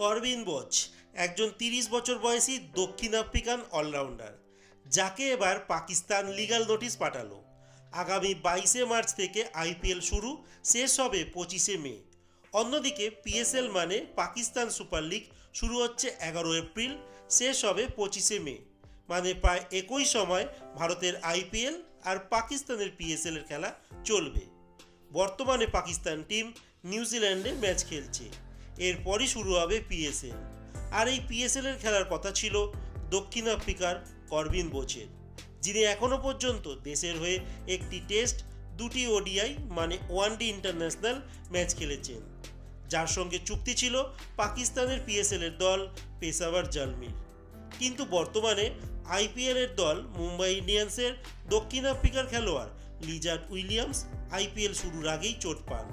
Corbyn Bosch একজন ৩০ বছর বয়সী দক্ষিণ আফ্রিকান অলরাউন্ডার, যাকে এবার পাকিস্তান লিগ্যাল নোটিশ পাঠালো। আগামী ২২শে মার্চ থেকে আইপিএল শুরু, শেষ হবে ২৫শে মে। অন্যদিকে পিএসএল মানে পাকিস্তান সুপার লিগ শুরু হচ্ছে ১১ এপ্রিল, শেষ হবে ২৫শে মে। মানে প্রায় একই সময় ভারতের আইপিএল আর পাকিস্তানের পিএসএল এর খেলা চলবে। বর্তমানে পাকিস্তান টিম নিউজিল্যান্ডে ম্যাচ খেলছে, এরপরই শুরু হবে পিএসএল। আর এই পিএসএল এর খেলার কথা ছিল দক্ষিণ আফ্রিকার করবিন বোচের, যিনি এখনও পর্যন্ত দেশের হয়ে একটি টেস্ট, ২টি ওডিআই মানে ওয়ানডে ইন্টারন্যাশনাল ম্যাচ খেলেছেন, যার সঙ্গে চুক্তি ছিল পাকিস্তানের পিএসএল এর দল পেশাওয়ার জালমির। কিন্তু বর্তমানে আইপিএল এর দল মুম্বাই ইন্ডিয়ান্সের দক্ষিণ আফ্রিকার খেলোয়াড় লিজার্ড উইলিয়ামস আইপিএল শুরুর আগেই চোট পান,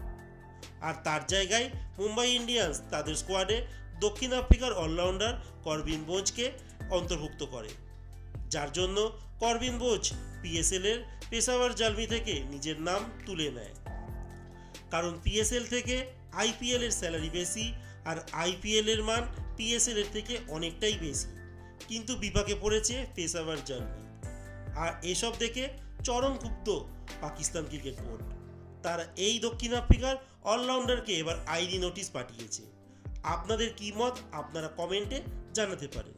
আর তার জায়গায় মুম্বাই ইন্ডিয়ান্স তাদের স্কোয়াডে দক্ষিণ আফ্রিকার অলরাউন্ডার করবিন বোচকে অন্তর্ভুক্ত করে, যার জন্য করবিন বোচ পিএসএল এর পেশাওয়ার জালমি থেকে নিজের নাম তুলে নেয়। কারণ পিএসএল থেকে আইপিএল এর স্যালারি বেশি, আর আইপিএল এর মান পিএসএল এর থেকে অনেকটাই বেশি। কিন্তু বিপাকে পড়েছে পেশাওয়ার জালমি, আর এসব দেখে চরম ক্ষুব্ধ পাকিস্তান ক্রিকেট বোর্ড। তারা এই দক্ষিণ আফ্রিকার অলরাউন্ডারকে এবার আইনি নোটিশ পাঠিয়েছে। আপনাদের কি মত আপনারা কমেন্টে জানাতে পারেন।